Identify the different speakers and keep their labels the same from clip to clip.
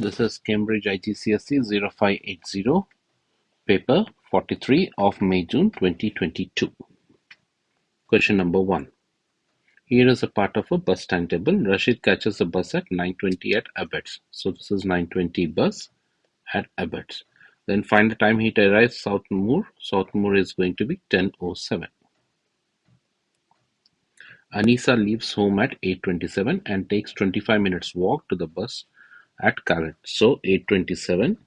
Speaker 1: This is Cambridge IGCSE 0580, paper 43 of May-June 2022. Question number 1. Here is a part of a bus timetable. Rashid catches a bus at 9:20 at Abbots. So this is 9:20 bus at Abbots. Then find the time he arrives Southmoor. Southmoor is going to be 10:07. Anisa leaves home at 8:27 and takes 25 minutes walk to the bus at Calais. So 8:27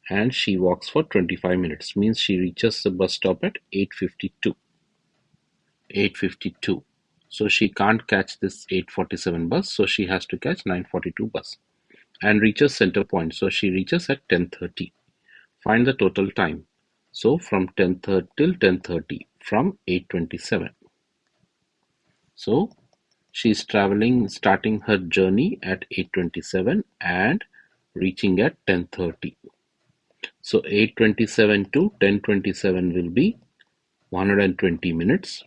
Speaker 1: and she walks for 25 minutes, means she reaches the bus stop at 8:52. 8:52. So she can't catch this 8:47 bus, so she has to catch 9:42 bus and reaches center point. So she reaches at 10:30. Find the total time. So from 10:30 till 10:30 from 8:27. So she's traveling, starting her journey at 8:27 and reaching at 10:30. So 8:27 to 10:27 will be 120 minutes.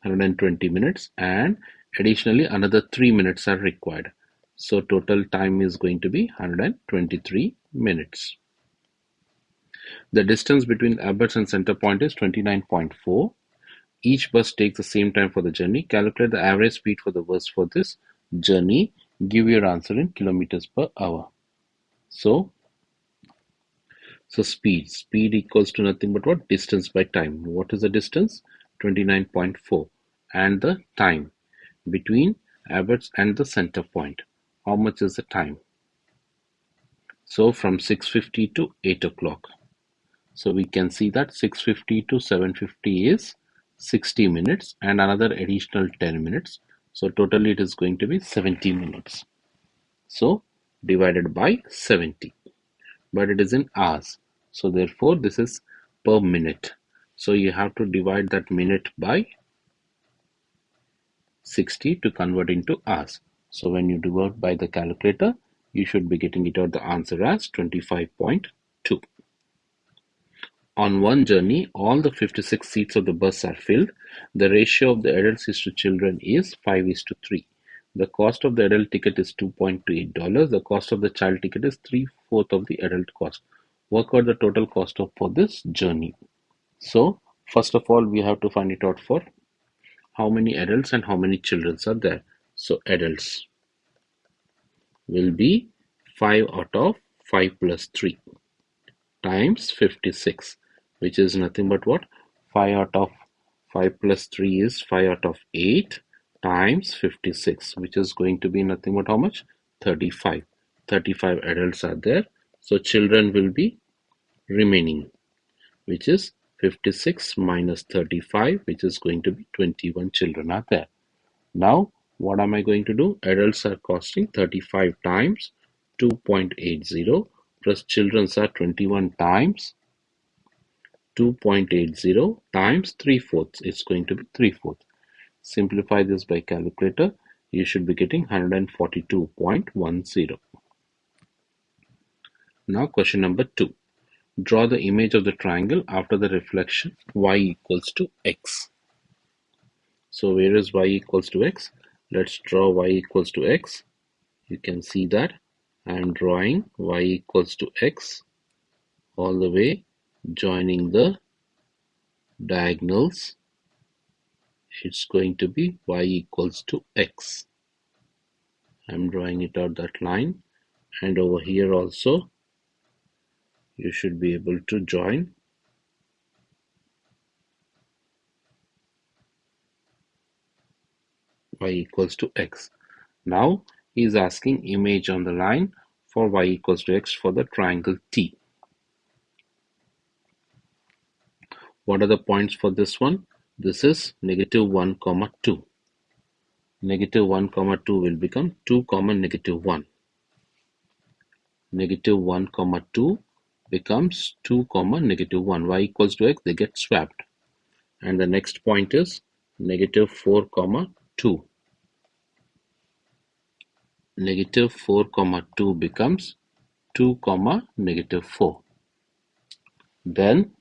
Speaker 1: 120 minutes, and additionally another 3 minutes are required. So total time is going to be 123 minutes. The distance between Abbots and center point is 29.4. Each bus takes the same time for the journey. Calculate the average speed for the bus for this journey. Give your answer in kilometers per hour. So speed equals to nothing but what? Distance by time. What is the distance? 29.4. And the time between Abbots and the center point. How much is the time? So from 6:50 to 8 o'clock. So we can see that 6:50 to 7:50 is 60 minutes and another additional 10 minutes. So totally it is going to be 70 minutes. So divided by 70. But it is in hours. So therefore this is per minute. So you have to divide that minute by 60 to convert into hours. So when you divide by the calculator, you should be getting it out the answer as 25.2. On one journey, all the 56 seats of the bus are filled. The ratio of the adults is to children is 5:3. The cost of the adult ticket is $2.28. The cost of the child ticket is 3/4 of the adult cost. Work out the total cost for this journey. So first of all, we have to find it out for how many adults and how many children are there. So adults will be 5 out of 5 plus 3 times 56, which is nothing but what? 5 out of 5 plus 3 is 5 out of 8 times 56, which is going to be nothing but how much? 35. 35 adults are there. So children will be remaining, which is 56 minus 35, which is going to be 21 children are there. Now, what am I going to do? Adults are costing 35 times 2.80 plus children are 21 times 2.80 times 3/4. It's going to be 3/4. Simplify this by calculator. You should be getting 142.10. Now question number 2. Draw the image of the triangle after the reflection y equals to x. So where is y equals to x? Let's draw y equals to x. You can see that I am drawing y equals to x all the way, joining the diagonals. It's going to be y equals to x. I'm drawing it out that line, and over here also you should be able to join y equals to x. Now he is asking image on the line for y equals to x for the triangle T. What are the points for this one? This is -1, 2. -1, 2 will become 2, -1. -1, 2 becomes 2, -1. Y equals to x, they get swapped. And the next point is -4, 2. -4, 2 becomes 2, -4. Then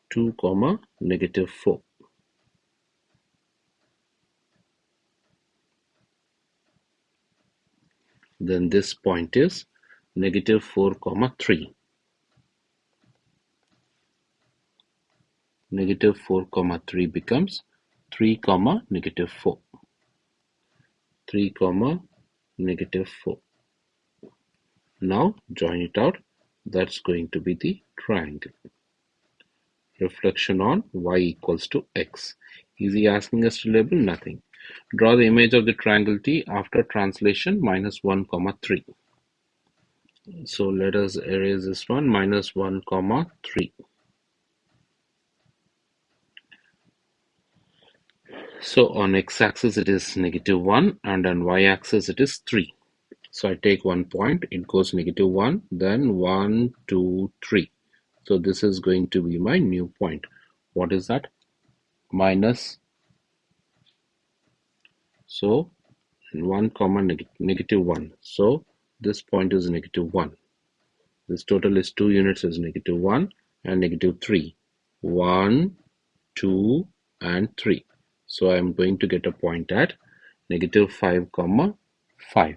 Speaker 1: 2, -4. then this point is negative 4 comma 3. Negative 4 comma 3 becomes 3 comma negative 4. 3 comma negative 4. Now join it out. That's going to be the triangle. Reflection on y equals to x. Is he asking us to label? Nothing. Draw the image of the triangle T after translation minus 1 comma 3. So let us erase this one, minus 1 comma 3. So on x-axis it is negative 1 and on y-axis it is 3. So I take 1 point, it goes negative 1, then 1, 2, 3. So this is going to be my new point. What is that? Minus, so 1 comma negative 1. So this point is negative 1. This total is 2 units is negative 1 and negative 3. 1, 2 and 3. So I am going to get a point at negative 5 comma 5.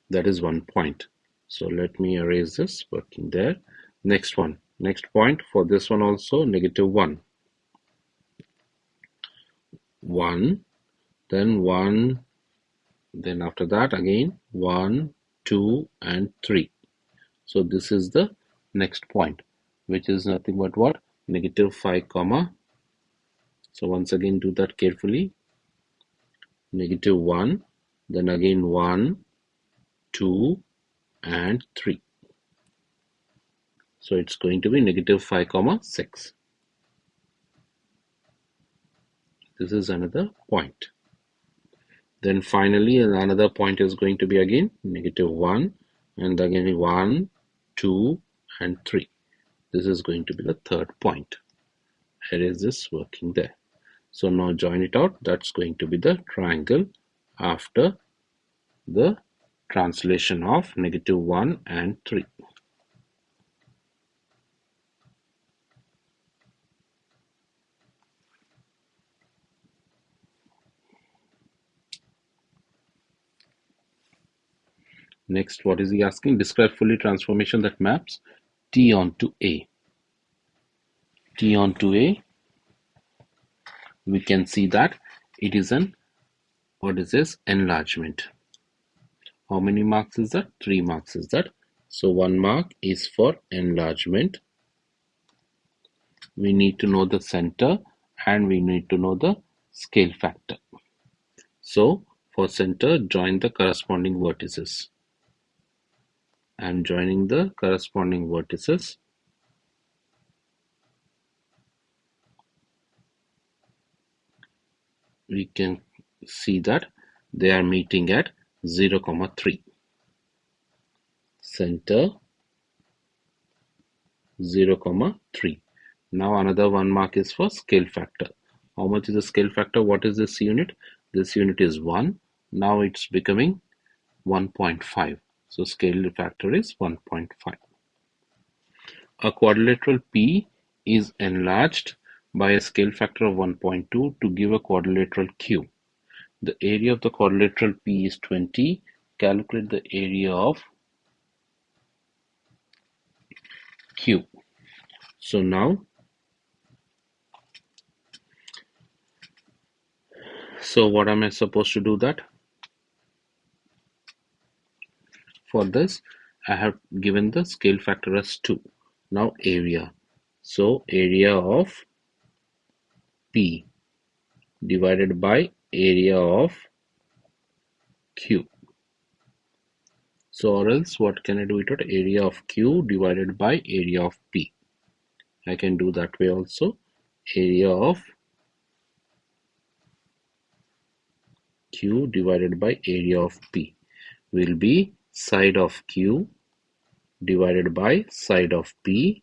Speaker 1: That is 1 point. So let me erase this working there. Next one. Next point for this one also negative 1. 1. Then 1. Then after that again 1, 2 and 3. So this is the next point, which is nothing but what? Negative 5 comma. So once again do that carefully. Negative 1. Then again 1, 2 and 3. So it's going to be negative 5 comma 6. This is another point. Then finally another point is going to be again negative 1 and again 1, 2 and 3. This is going to be the third point. Here is this working there. So now join it out. That's going to be the triangle after the translation of negative 1 and 3. Next, what is he asking? Describe fully transformation that maps T onto A. T onto A, we can see that it is an, what is this? Enlargement. How many marks is that? 3 marks is that. So 1 mark is for enlargement. We need to know the center and we need to know the scale factor. So for center, join the corresponding vertices. I am joining the corresponding vertices. We can see that they are meeting at 0, 3. Center 0, 3. Now another 1 mark is for scale factor. How much is the scale factor? What is this unit? This unit is 1. Now it's becoming 1.5. So scale factor is 1.5. A quadrilateral P is enlarged by a scale factor of 1.2 to give a quadrilateral Q. The area of the quadrilateral P is 20. Calculate the area of Q. So now, so what am I supposed to do that? For this, I have given the scale factor as 2. Now area. So area of P divided by area of Q. So or else what can I do it at? Area of Q divided by area of P. I can do that way also. Area of Q divided by area of P will be side of Q divided by side of P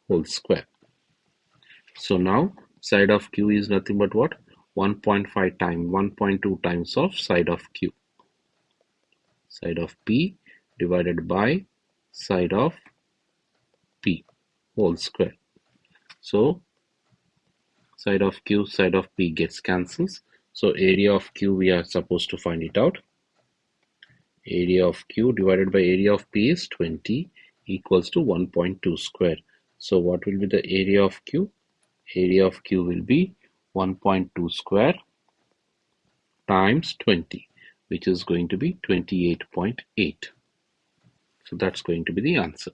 Speaker 1: whole square. So now side of Q is nothing but what? 1.5 times 1.2 times of side of Q. Side of P divided by side of P whole square. So side of Q, side of P gets cancels. So area of Q we are supposed to find it out. Area of Q divided by area of P is 20 equals to 1.2 square. So what will be the area of Q? Area of Q will be 1.2 square times 20, which is going to be 28.8. So that's going to be the answer.